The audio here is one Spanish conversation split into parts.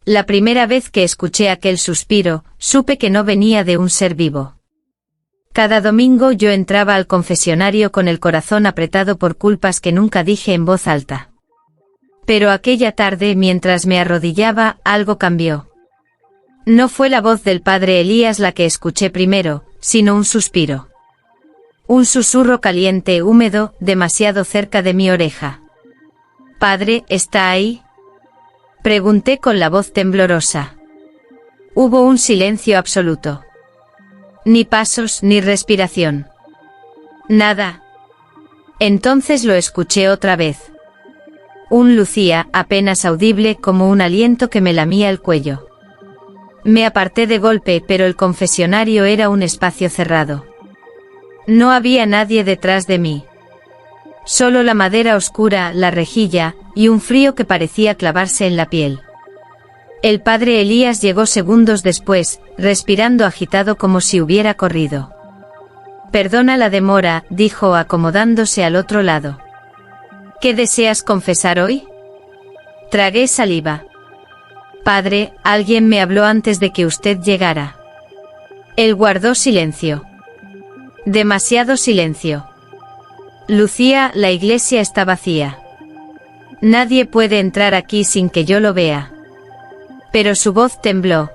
La primera vez que escuché aquel suspiro, supe que no venía de un ser vivo. Cada domingo yo entraba al confesionario con el corazón apretado por culpas que nunca dije en voz alta. Pero aquella tarde, mientras me arrodillaba, algo cambió. No fue la voz del padre Elías la que escuché primero, sino un suspiro. Un susurro caliente, húmedo, demasiado cerca de mi oreja. «Padre, ¿está ahí?», pregunté con la voz temblorosa. Hubo un silencio absoluto. Ni pasos, ni respiración. Nada. Entonces lo escuché otra vez. Un Lucía, apenas audible, como un aliento que me lamía el cuello. Me aparté de golpe, pero el confesionario era un espacio cerrado. No había nadie detrás de mí. Solo la madera oscura, la rejilla, y un frío que parecía clavarse en la piel. El padre Elías llegó segundos después, respirando agitado como si hubiera corrido. «Perdona la demora», dijo acomodándose al otro lado. «¿Qué deseas confesar hoy?». Tragué saliva. «Padre, alguien me habló antes de que usted llegara». Él guardó silencio. Demasiado silencio. «Lucía, la iglesia está vacía. Nadie puede entrar aquí sin que yo lo vea». Pero su voz tembló.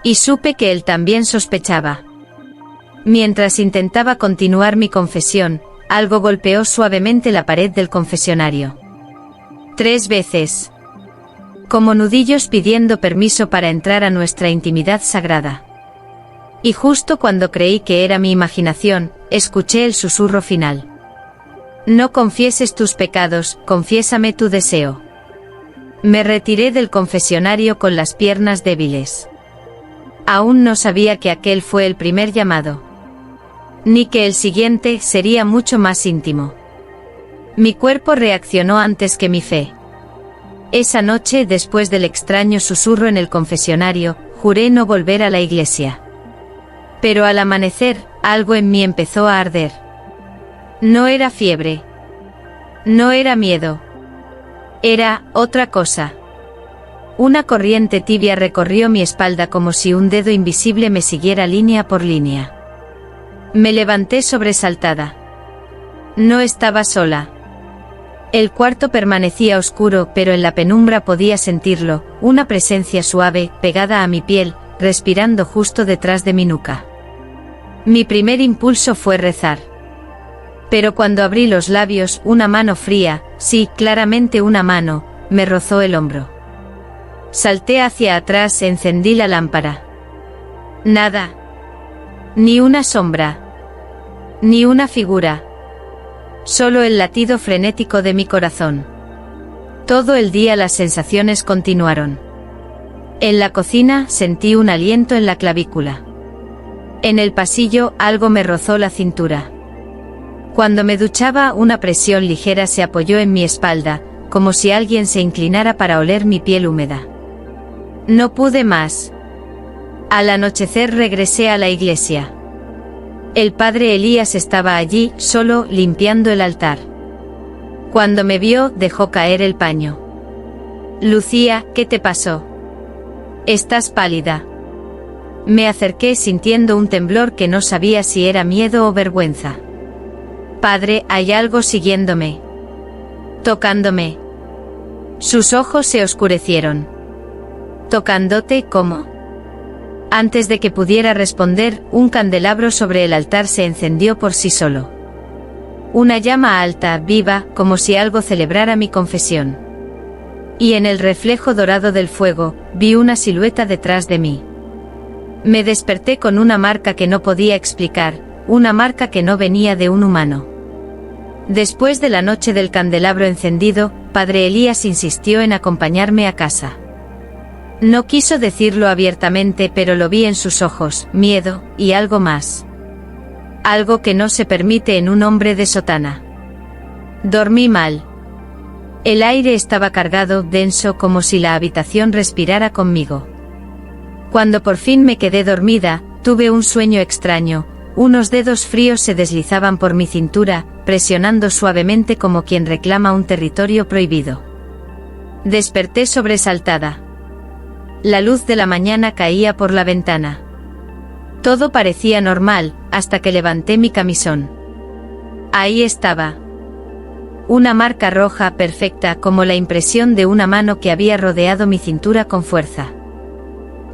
Y supe que él también sospechaba. Mientras intentaba continuar mi confesión, algo golpeó suavemente la pared del confesionario. 3 veces. Como nudillos pidiendo permiso para entrar a nuestra intimidad sagrada. Y justo cuando creí que era mi imaginación, escuché el susurro final. «No confieses tus pecados, confiésame tu deseo». Me retiré del confesionario con las piernas débiles. Aún no sabía que aquel fue el primer llamado. Ni que el siguiente sería mucho más íntimo. Mi cuerpo reaccionó antes que mi fe. Esa noche, después del extraño susurro en el confesionario, juré no volver a la iglesia. Pero al amanecer, algo en mí empezó a arder. No era fiebre. No era miedo. Era otra cosa. Una corriente tibia recorrió mi espalda como si un dedo invisible me siguiera línea por línea. Me levanté sobresaltada. No estaba sola. El cuarto permanecía oscuro, pero en la penumbra podía sentirlo, una presencia suave, pegada a mi piel, respirando justo detrás de mi nuca. Mi primer impulso fue rezar. Pero cuando abrí los labios, una mano fría, sí, claramente una mano, me rozó el hombro. Salté hacia atrás, encendí la lámpara. Nada. Ni una sombra. Ni una figura. Solo el latido frenético de mi corazón. Todo el día las sensaciones continuaron. En la cocina sentí un aliento en la clavícula. En el pasillo algo me rozó la cintura. Cuando me duchaba, una presión ligera se apoyó en mi espalda, como si alguien se inclinara para oler mi piel húmeda. No pude más. Al anochecer regresé a la iglesia. El padre Elías estaba allí, solo, limpiando el altar. Cuando me vio, dejó caer el paño. «Lucía, ¿qué te pasó? Estás pálida». Me acerqué sintiendo un temblor que no sabía si era miedo o vergüenza. «Padre, hay algo siguiéndome. Tocándome». Sus ojos se oscurecieron. «¿Tocándote cómo?». Antes de que pudiera responder, un candelabro sobre el altar se encendió por sí solo. Una llama alta, viva, como si algo celebrara mi confesión. Y en el reflejo dorado del fuego, vi una silueta detrás de mí. Me desperté con una marca que no podía explicar, una marca que no venía de un humano. Después de la noche del candelabro encendido, padre Elías insistió en acompañarme a casa. No quiso decirlo abiertamente, pero lo vi en sus ojos, miedo, y algo más. Algo que no se permite en un hombre de sotana. Dormí mal. El aire estaba cargado, denso, como si la habitación respirara conmigo. Cuando por fin me quedé dormida, tuve un sueño extraño. Unos dedos fríos se deslizaban por mi cintura, presionando suavemente como quien reclama un territorio prohibido. Desperté sobresaltada. La luz de la mañana caía por la ventana. Todo parecía normal, hasta que levanté mi camisón. Ahí estaba. Una marca roja perfecta como la impresión de una mano que había rodeado mi cintura con fuerza.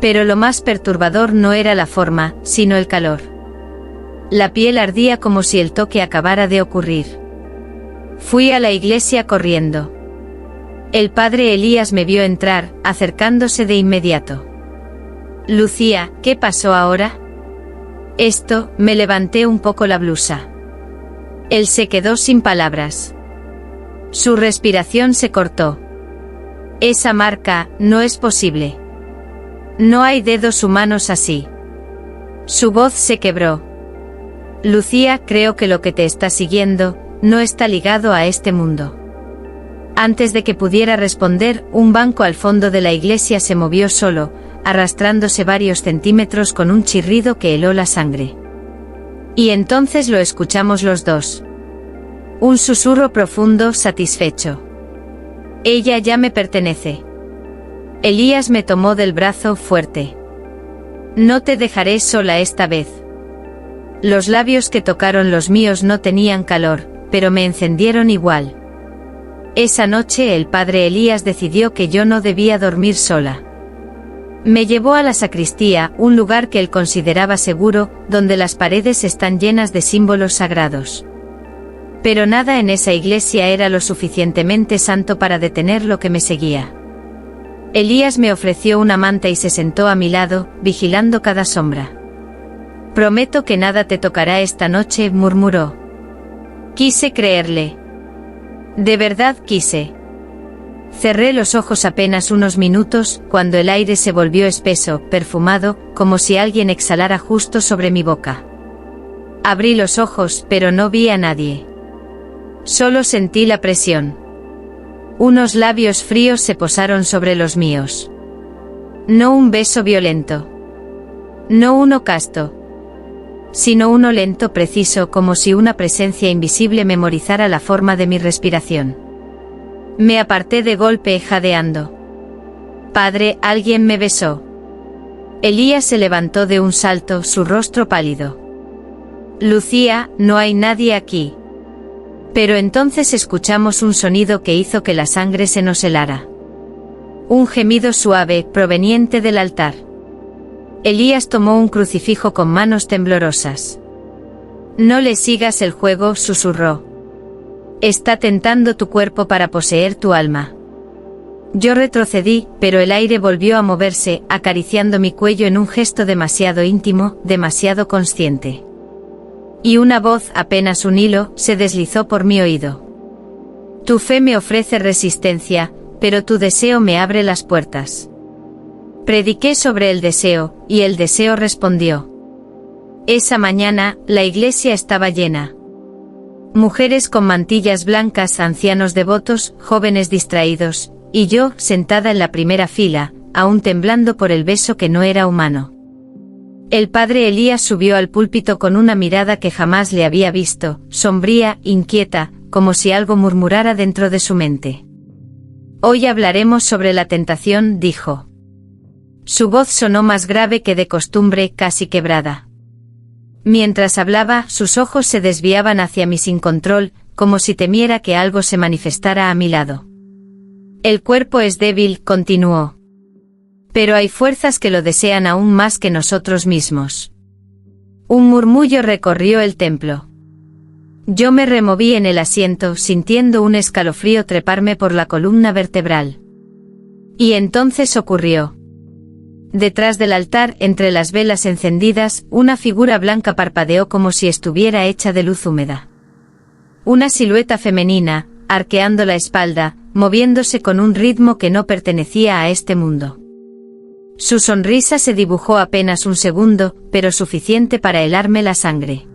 Pero lo más perturbador no era la forma, sino el calor. La piel ardía como si el toque acabara de ocurrir. Fui a la iglesia corriendo. El padre Elías me vio entrar, acercándose de inmediato. Lucía, ¿qué pasó ahora? Me levanté un poco la blusa. Él se quedó sin palabras. Su respiración se cortó. Esa marca, no es posible. No hay dedos humanos así. Su voz se quebró. Lucía, creo que lo que te está siguiendo, no está ligado a este mundo. Antes de que pudiera responder, un banco al fondo de la iglesia se movió solo, arrastrándose varios centímetros con un chirrido que heló la sangre. Y entonces lo escuchamos los dos. Un susurro profundo, satisfecho. Ella ya me pertenece. Elías me tomó del brazo fuerte. No te dejaré sola esta vez. Los labios que tocaron los míos no tenían calor, pero me encendieron igual. Esa noche el padre Elías decidió que yo no debía dormir sola. Me llevó a la sacristía, un lugar que él consideraba seguro, donde las paredes están llenas de símbolos sagrados. Pero nada en esa iglesia era lo suficientemente santo para detener lo que me seguía. Elías me ofreció una manta y se sentó a mi lado, vigilando cada sombra. Prometo que nada te tocará esta noche, murmuró. Quise creerle. De verdad quise. Cerré los ojos apenas unos minutos, cuando el aire se volvió espeso, perfumado, como si alguien exhalara justo sobre mi boca. Abrí los ojos, pero no vi a nadie. Solo sentí la presión. Unos labios fríos se posaron sobre los míos. No un beso violento. No uno casto. Sino uno lento, preciso, como si una presencia invisible memorizara la forma de mi respiración. Me aparté de golpe, jadeando. Padre, alguien me besó. Elías se levantó de un salto, su rostro pálido. Lucía, no hay nadie aquí. Pero entonces escuchamos un sonido que hizo que la sangre se nos helara. Un gemido suave, proveniente del altar. Elías tomó un crucifijo con manos temblorosas. No le sigas el juego, susurró. Está tentando tu cuerpo para poseer tu alma. Yo retrocedí, pero el aire volvió a moverse, acariciando mi cuello en un gesto demasiado íntimo, demasiado consciente. Y una voz, apenas un hilo, se deslizó por mi oído. Tu fe me ofrece resistencia, pero tu deseo me abre las puertas. Prediqué sobre el deseo, y el deseo respondió. Esa mañana, la iglesia estaba llena. Mujeres con mantillas blancas, ancianos devotos, jóvenes distraídos, y yo, sentada en la primera fila, aún temblando por el beso que no era humano. El padre Elías subió al púlpito con una mirada que jamás le había visto, sombría, inquieta, como si algo murmurara dentro de su mente. Hoy hablaremos sobre la tentación, dijo. Su voz sonó más grave que de costumbre, casi quebrada. Mientras hablaba, sus ojos se desviaban hacia mí sin control, como si temiera que algo se manifestara a mi lado. El cuerpo es débil, continuó. Pero hay fuerzas que lo desean aún más que nosotros mismos. Un murmullo recorrió el templo. Yo me removí en el asiento, sintiendo un escalofrío treparme por la columna vertebral. Y entonces ocurrió. Detrás del altar, entre las velas encendidas, una figura blanca parpadeó como si estuviera hecha de luz húmeda. Una silueta femenina, arqueando la espalda, moviéndose con un ritmo que no pertenecía a este mundo. Su sonrisa se dibujó apenas un segundo, pero suficiente para helarme la sangre.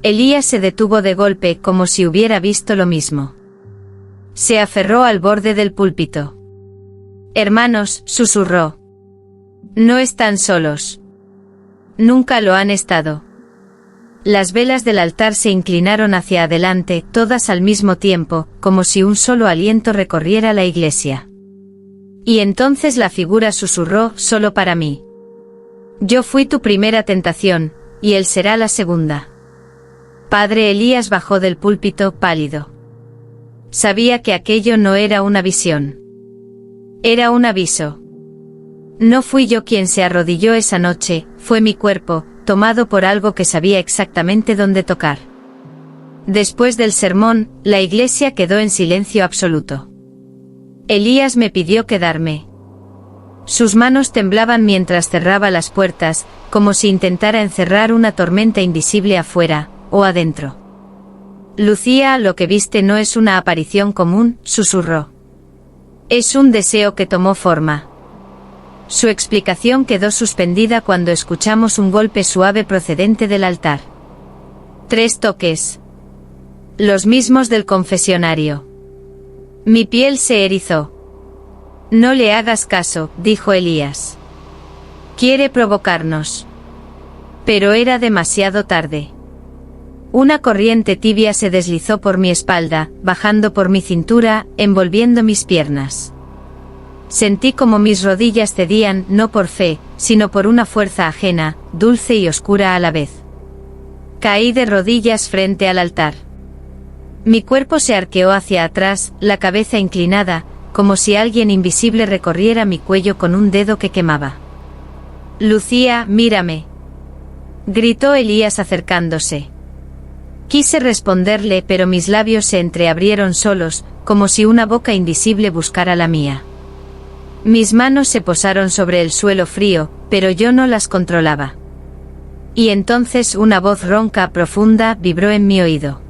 Elías se detuvo de golpe, como si hubiera visto lo mismo. Se aferró al borde del púlpito. Hermanos, susurró. No están solos. Nunca lo han estado. Las velas del altar se inclinaron hacia adelante, todas al mismo tiempo, como si un solo aliento recorriera la iglesia. Y entonces la figura susurró solo para mí. Yo fui tu primera tentación, y él será la segunda. Padre Elías bajó del púlpito pálido. Sabía que aquello no era una visión. Era un aviso. No fui yo quien se arrodilló esa noche, fue mi cuerpo, tomado por algo que sabía exactamente dónde tocar. Después del sermón, la iglesia quedó en silencio absoluto. Elías me pidió quedarme. Sus manos temblaban mientras cerraba las puertas, como si intentara encerrar una tormenta invisible afuera, o adentro. Lucía, lo que viste no es una aparición común, susurró. Es un deseo que tomó forma. Su explicación quedó suspendida cuando escuchamos un golpe suave procedente del altar. 3 toques. Los mismos del confesionario. Mi piel se erizó. No le hagas caso, dijo Elías. Quiere provocarnos. Pero era demasiado tarde. Una corriente tibia se deslizó por mi espalda, bajando por mi cintura, envolviendo mis piernas. Sentí como mis rodillas cedían, no por fe, sino por una fuerza ajena, dulce y oscura a la vez. Caí de rodillas frente al altar. Mi cuerpo se arqueó hacia atrás, la cabeza inclinada, como si alguien invisible recorriera mi cuello con un dedo que quemaba. Lucía, mírame. Gritó Elías acercándose. Quise responderle, pero mis labios se entreabrieron solos, como si una boca invisible buscara la mía. Mis manos se posaron sobre el suelo frío, pero yo no las controlaba. Y entonces una voz ronca, profunda, vibró en mi oído.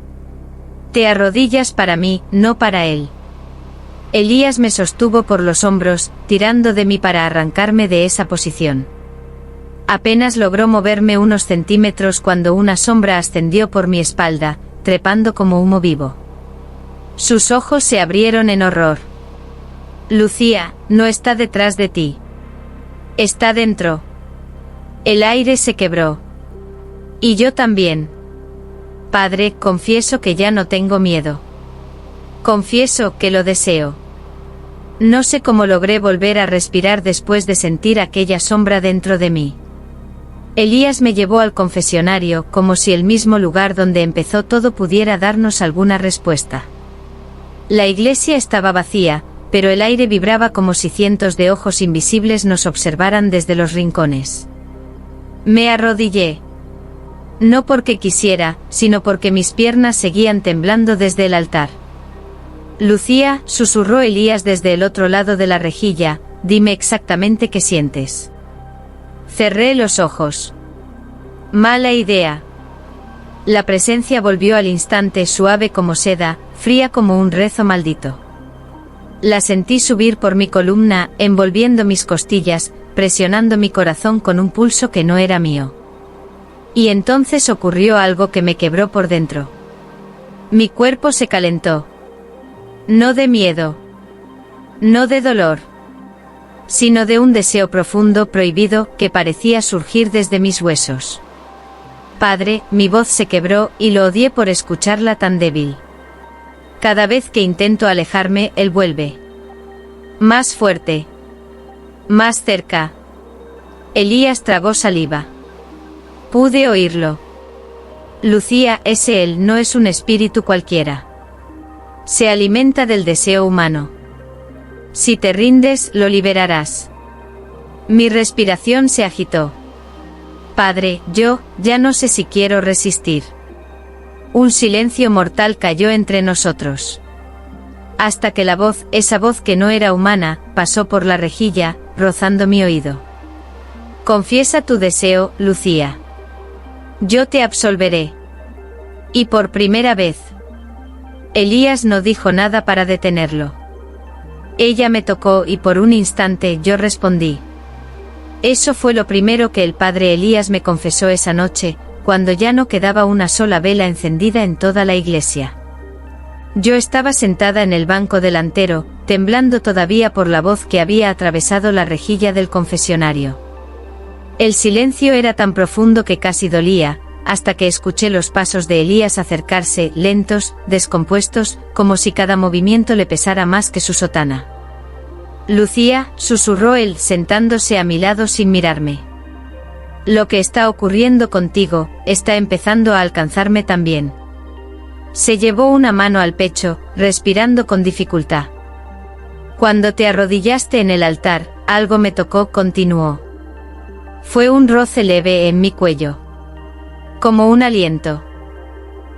Te arrodillas para mí, no para él. Elías me sostuvo por los hombros, tirando de mí para arrancarme de esa posición. Apenas logró moverme unos centímetros cuando una sombra ascendió por mi espalda, trepando como humo vivo. Sus ojos se abrieron en horror. Lucía, no está detrás de ti. Está dentro. El aire se quebró. Y yo también. Padre, confieso que ya no tengo miedo. Confieso que lo deseo. No sé cómo logré volver a respirar después de sentir aquella sombra dentro de mí. Elías me llevó al confesionario, como si el mismo lugar donde empezó todo pudiera darnos alguna respuesta. La iglesia estaba vacía, pero el aire vibraba como si cientos de ojos invisibles nos observaran desde los rincones. Me arrodillé. No porque quisiera, sino porque mis piernas seguían temblando desde el altar. Lucía, susurró Elías desde el otro lado de la rejilla, dime exactamente qué sientes. Cerré los ojos. Mala idea. La presencia volvió al instante, suave como seda, fría como un rezo maldito. La sentí subir por mi columna, envolviendo mis costillas, presionando mi corazón con un pulso que no era mío. Y entonces ocurrió algo que me quebró por dentro. Mi cuerpo se calentó. No de miedo. No de dolor. Sino de un deseo profundo, prohibido, que parecía surgir desde mis huesos. Padre, mi voz se quebró, y lo odié por escucharla tan débil. Cada vez que intento alejarme, él vuelve. Más fuerte. Más cerca. Elías tragó saliva. Pude oírlo. Lucía, ese él no es un espíritu cualquiera. Se alimenta del deseo humano. Si te rindes, lo liberarás. Mi respiración se agitó. Padre, yo, ya no sé si quiero resistir. Un silencio mortal cayó entre nosotros. Hasta que la voz, esa voz que no era humana, pasó por la rejilla, rozando mi oído. Confiesa tu deseo, Lucía. Yo te absolveré. Y por primera vez. Elías no dijo nada para detenerlo. Ella me tocó y por un instante yo respondí. Eso fue lo primero que el padre Elías me confesó esa noche, cuando ya no quedaba una sola vela encendida en toda la iglesia. Yo estaba sentada en el banco delantero, temblando todavía por la voz que había atravesado la rejilla del confesionario. El silencio era tan profundo que casi dolía, hasta que escuché los pasos de Elías acercarse, lentos, descompuestos, como si cada movimiento le pesara más que su sotana. Lucía, susurró él sentándose a mi lado sin mirarme. Lo que está ocurriendo contigo, está empezando a alcanzarme también. Se llevó una mano al pecho, respirando con dificultad. Cuando te arrodillaste en el altar, algo me tocó, continuó. Fue un roce leve en mi cuello. Como un aliento.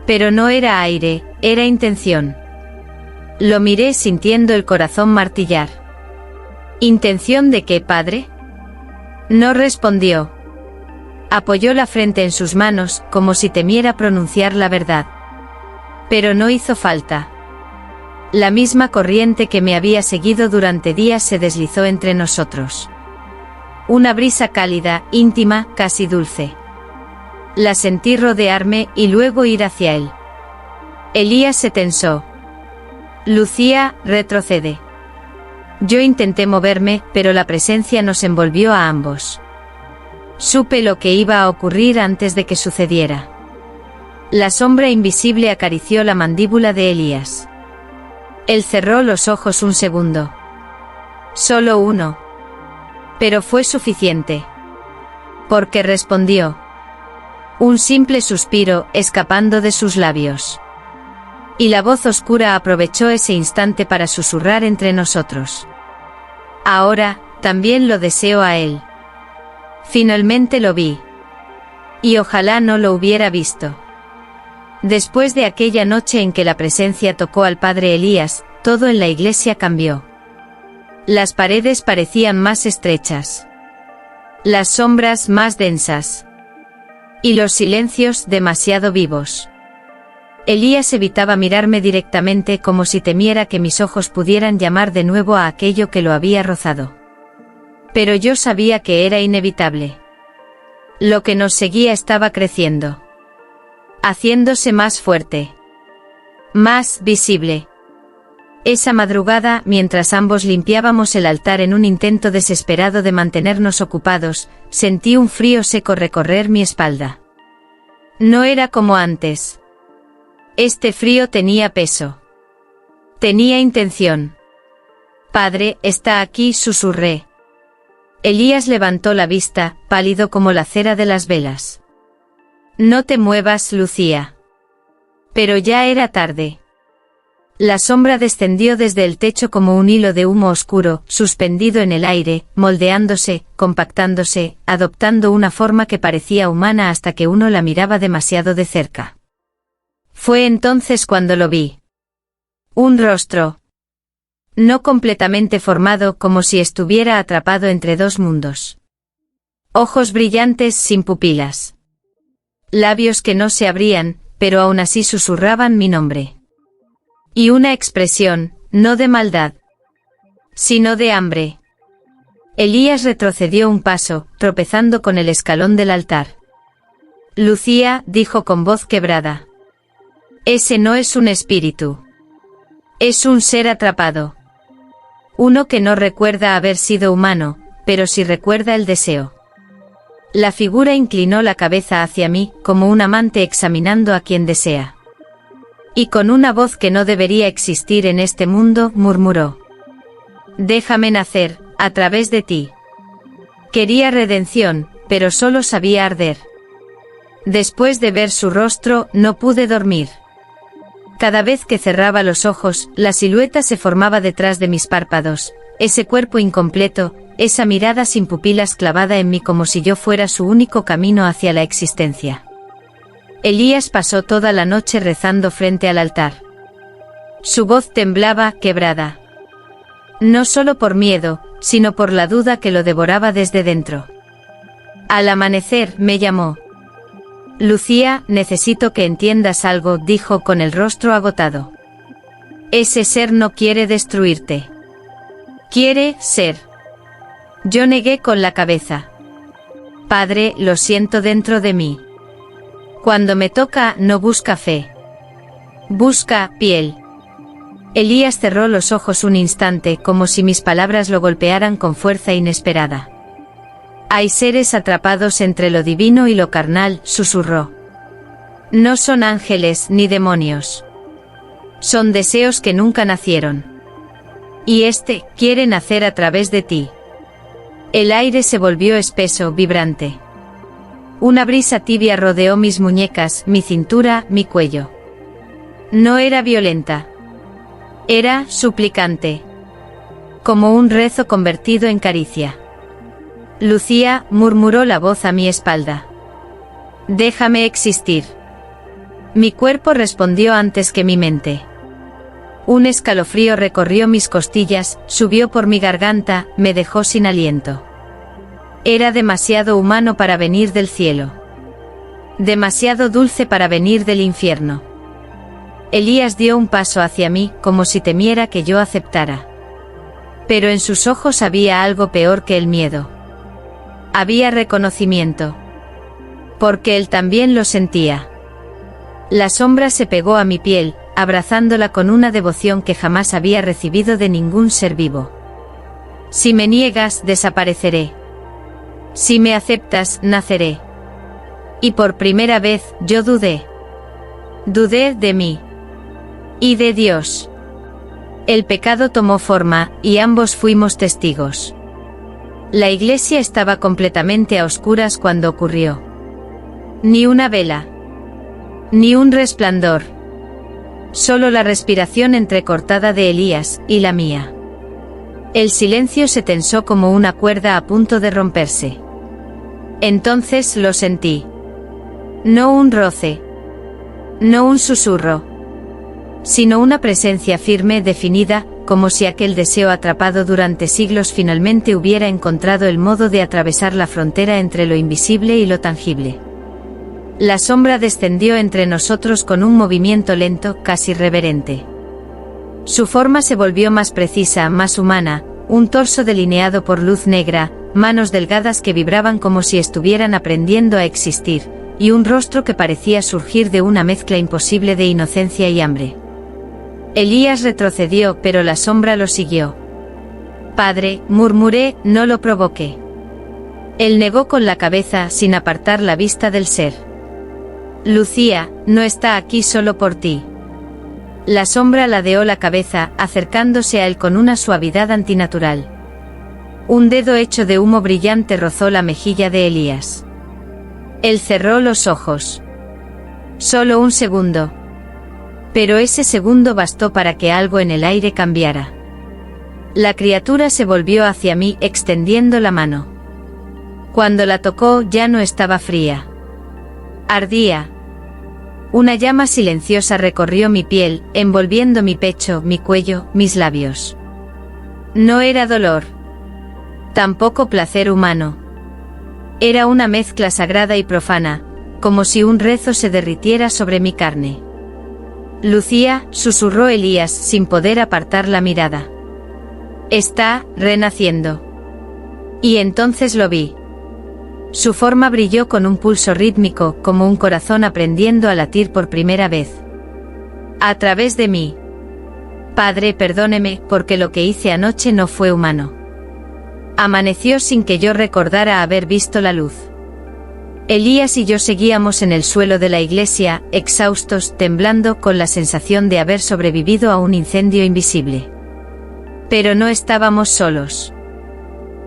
Pero no era aire, era intención. Lo miré sintiendo el corazón martillar. ¿Intención de qué, padre? No respondió. Apoyó la frente en sus manos, como si temiera pronunciar la verdad. Pero no hizo falta. La misma corriente que me había seguido durante días se deslizó entre nosotros. Una brisa cálida, íntima, casi dulce. La sentí rodearme y luego ir hacia él. Elías se tensó. Lucía, retrocede. Yo intenté moverme, pero la presencia nos envolvió a ambos. Supe lo que iba a ocurrir antes de que sucediera. La sombra invisible acarició la mandíbula de Elías. Él cerró los ojos un segundo. Solo uno. Pero fue suficiente. Porque respondió. Un simple suspiro escapando de sus labios. Y la voz oscura aprovechó ese instante para susurrar entre nosotros. Ahora, también lo deseo a él. Finalmente lo vi. Y ojalá no lo hubiera visto. Después de aquella noche en que la presencia tocó al padre Elías, todo en la iglesia cambió. Las paredes parecían más estrechas. Las sombras más densas. Y los silencios demasiado vivos. Elías evitaba mirarme directamente como si temiera que mis ojos pudieran llamar de nuevo a aquello que lo había rozado. Pero yo sabía que era inevitable. Lo que nos seguía estaba creciendo. Haciéndose más fuerte. Más visible. Esa madrugada, mientras ambos limpiábamos el altar en un intento desesperado de mantenernos ocupados, sentí un frío seco recorrer mi espalda. No era como antes. Este frío tenía peso. Tenía intención. Padre, está aquí, susurré. Elías levantó la vista, pálido como la cera de las velas. No te muevas, Lucía. Pero ya era tarde. La sombra descendió desde el techo como un hilo de humo oscuro, suspendido en el aire, moldeándose, compactándose, adoptando una forma que parecía humana hasta que uno la miraba demasiado de cerca. Fue entonces cuando lo vi. Un rostro. No completamente formado, como si estuviera atrapado entre dos mundos. Ojos brillantes sin pupilas. Labios que no se abrían, pero aún así susurraban mi nombre. Y una expresión, no de maldad, sino de hambre. Elías retrocedió un paso, tropezando con el escalón del altar. Lucía, dijo con voz quebrada. Ese no es un espíritu. Es un ser atrapado. Uno que no recuerda haber sido humano, pero sí recuerda el deseo. La figura inclinó la cabeza hacia mí, como un amante examinando a quien desea. Y con una voz que no debería existir en este mundo, murmuró. Déjame nacer, a través de ti. Quería redención, pero solo sabía arder. Después de ver su rostro, no pude dormir. Cada vez que cerraba los ojos, la silueta se formaba detrás de mis párpados, ese cuerpo incompleto, esa mirada sin pupilas clavada en mí como si yo fuera su único camino hacia la existencia. Elías pasó toda la noche rezando frente al altar. Su voz temblaba, quebrada. No solo por miedo, sino por la duda que lo devoraba desde dentro. Al amanecer, me llamó. Lucía, necesito que entiendas algo, dijo con el rostro agotado. Ese ser no quiere destruirte. Quiere ser. Yo negué con la cabeza. Padre, lo siento dentro de mí. Cuando me toca, no busca fe. Busca piel. Elías cerró los ojos un instante, como si mis palabras lo golpearan con fuerza inesperada. Hay seres atrapados entre lo divino y lo carnal, susurró. No son ángeles ni demonios. Son deseos que nunca nacieron. Y este quiere nacer a través de ti. El aire se volvió espeso, vibrante. Una brisa tibia rodeó mis muñecas, mi cintura, mi cuello. No era violenta. Era suplicante. Como un rezo convertido en caricia. Lucía, murmuró la voz a mi espalda. Déjame existir. Mi cuerpo respondió antes que mi mente. Un escalofrío recorrió mis costillas, subió por mi garganta, me dejó sin aliento. Era demasiado humano para venir del cielo. Demasiado dulce para venir del infierno. Elías dio un paso hacia mí, como si temiera que yo aceptara. Pero en sus ojos había algo peor que el miedo. Había reconocimiento. Porque él también lo sentía. La sombra se pegó a mi piel, abrazándola con una devoción que jamás había recibido de ningún ser vivo. Si me niegas, desapareceré. Si me aceptas, naceré. Y por primera vez, yo dudé. Dudé de mí. Y de Dios. El pecado tomó forma, y ambos fuimos testigos. La iglesia estaba completamente a oscuras cuando ocurrió. Ni una vela. Ni un resplandor. Solo la respiración entrecortada de Elías, y la mía. El silencio se tensó como una cuerda a punto de romperse. Entonces lo sentí. No un roce. No un susurro. Sino una presencia firme, definida, como si aquel deseo atrapado durante siglos finalmente hubiera encontrado el modo de atravesar la frontera entre lo invisible y lo tangible. La sombra descendió entre nosotros con un movimiento lento, casi reverente. Su forma se volvió más precisa, más humana, un torso delineado por luz negra, manos delgadas que vibraban como si estuvieran aprendiendo a existir, y un rostro que parecía surgir de una mezcla imposible de inocencia y hambre. Elías retrocedió, pero la sombra lo siguió. Padre, murmuré, no lo provoqué. Él negó con la cabeza, sin apartar la vista del ser. Lucía, no está aquí solo por ti. La sombra ladeó la cabeza, acercándose a él con una suavidad antinatural. Un dedo hecho de humo brillante rozó la mejilla de Elías. Él cerró los ojos. Solo un segundo. Pero ese segundo bastó para que algo en el aire cambiara. La criatura se volvió hacia mí, extendiendo la mano. Cuando la tocó, ya no estaba fría. Ardía. Una llama silenciosa recorrió mi piel, envolviendo mi pecho, mi cuello, mis labios. No era dolor. Tampoco placer humano. Era una mezcla sagrada y profana, como si un rezo se derritiera sobre mi carne. Lucía, susurró Elías sin poder apartar la mirada. Está renaciendo. Y entonces lo vi. Su forma brilló con un pulso rítmico, como un corazón aprendiendo a latir por primera vez. A través de mí. Padre, perdóneme, porque lo que hice anoche no fue humano. Amaneció sin que yo recordara haber visto la luz. Elías y yo seguíamos en el suelo de la iglesia, exhaustos, temblando, con la sensación de haber sobrevivido a un incendio invisible. Pero no estábamos solos.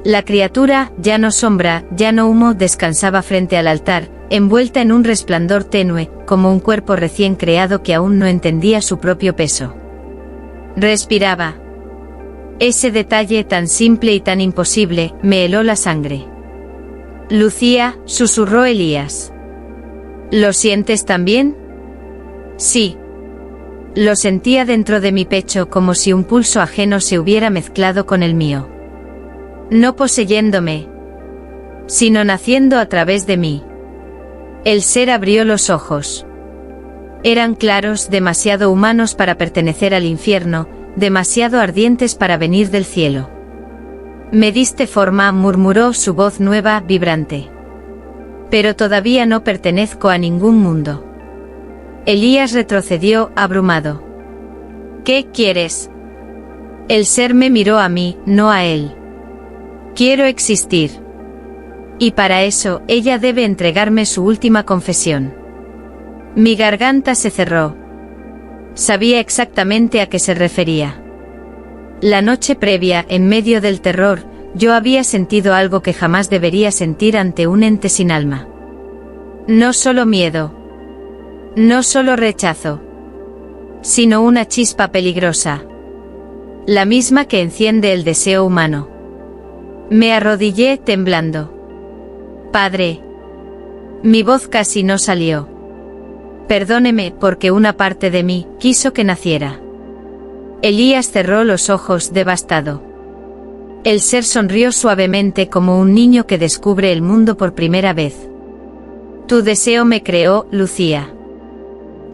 La criatura, ya no sombra, ya no humo, descansaba frente al altar, envuelta en un resplandor tenue, como un cuerpo recién creado que aún no entendía su propio peso. Respiraba. Ese detalle tan simple y tan imposible, me heló la sangre. Lucía, susurró Elías. ¿Lo sientes también? Sí. Lo sentía dentro de mi pecho como si un pulso ajeno se hubiera mezclado con el mío. No poseyéndome, sino naciendo a través de mí. El ser abrió los ojos. Eran claros, demasiado humanos para pertenecer al infierno, demasiado ardientes para venir del cielo. Me diste forma, murmuró su voz nueva, vibrante. Pero todavía no pertenezco a ningún mundo. Elías retrocedió, abrumado. ¿Qué quieres? El ser me miró a mí, no a él. Quiero existir. Y para eso, ella debe entregarme su última confesión. Mi garganta se cerró. Sabía exactamente a qué se refería. La noche previa, en medio del terror, yo había sentido algo que jamás debería sentir ante un ente sin alma. No solo miedo. No solo rechazo. Sino una chispa peligrosa. La misma que enciende el deseo humano. Me arrodillé temblando. Padre. Mi voz casi no salió. Perdóneme porque una parte de mí quiso que naciera. Elías cerró los ojos devastado. El ser sonrió suavemente como un niño que descubre el mundo por primera vez. Tu deseo me creó, Lucía.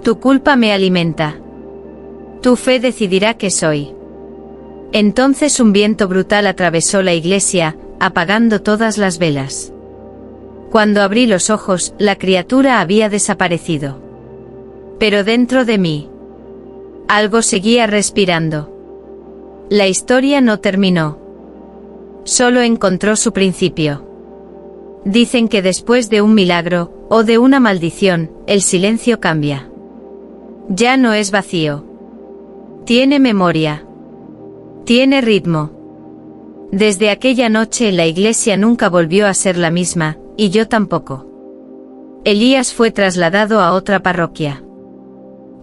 Tu culpa me alimenta. Tu fe decidirá qué soy. Entonces un viento brutal atravesó la iglesia, apagando todas las velas. Cuando abrí los ojos, la criatura había desaparecido. Pero dentro de mí, algo seguía respirando. La historia no terminó. Solo encontró su principio. Dicen que después de un milagro, o de una maldición, el silencio cambia. Ya no es vacío. Tiene memoria. Tiene ritmo. Desde aquella noche la iglesia nunca volvió a ser la misma, y yo tampoco. Elías fue trasladado a otra parroquia.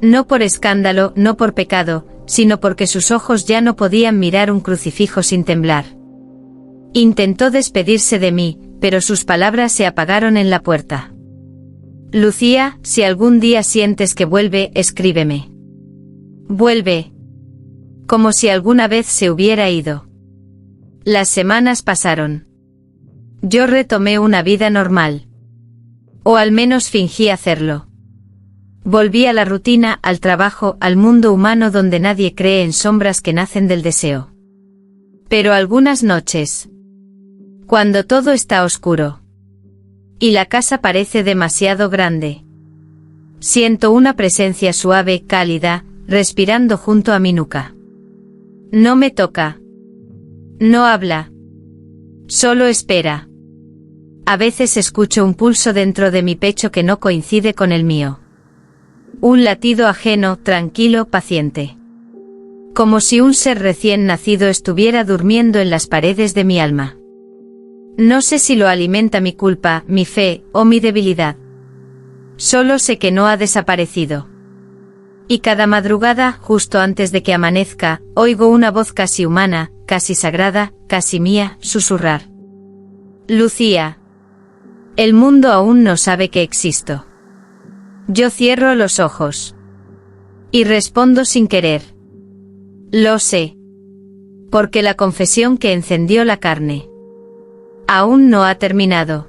No por escándalo, no por pecado, sino porque sus ojos ya no podían mirar un crucifijo sin temblar. Intentó despedirse de mí, pero sus palabras se apagaron en la puerta. Lucía, si algún día sientes que vuelve, escríbeme. Vuelve. Como si alguna vez se hubiera ido. Las semanas pasaron. Yo retomé una vida normal. O al menos fingí hacerlo. Volví a la rutina, al trabajo, al mundo humano donde nadie cree en sombras que nacen del deseo. Pero algunas noches, cuando todo está oscuro y la casa parece demasiado grande, siento una presencia suave, cálida, respirando junto a mi nuca. No me toca. No habla. Solo espera. A veces escucho un pulso dentro de mi pecho que no coincide con el mío. Un latido ajeno, tranquilo, paciente. Como si un ser recién nacido estuviera durmiendo en las paredes de mi alma. No sé si lo alimenta mi culpa, mi fe, o mi debilidad. Solo sé que no ha desaparecido. Y cada madrugada, justo antes de que amanezca, oigo una voz casi humana, casi sagrada, casi mía, susurrar. Lucía. El mundo aún no sabe que existo. Yo cierro los ojos. Y respondo sin querer. Lo sé. Porque la confesión que encendió la carne aún no ha terminado.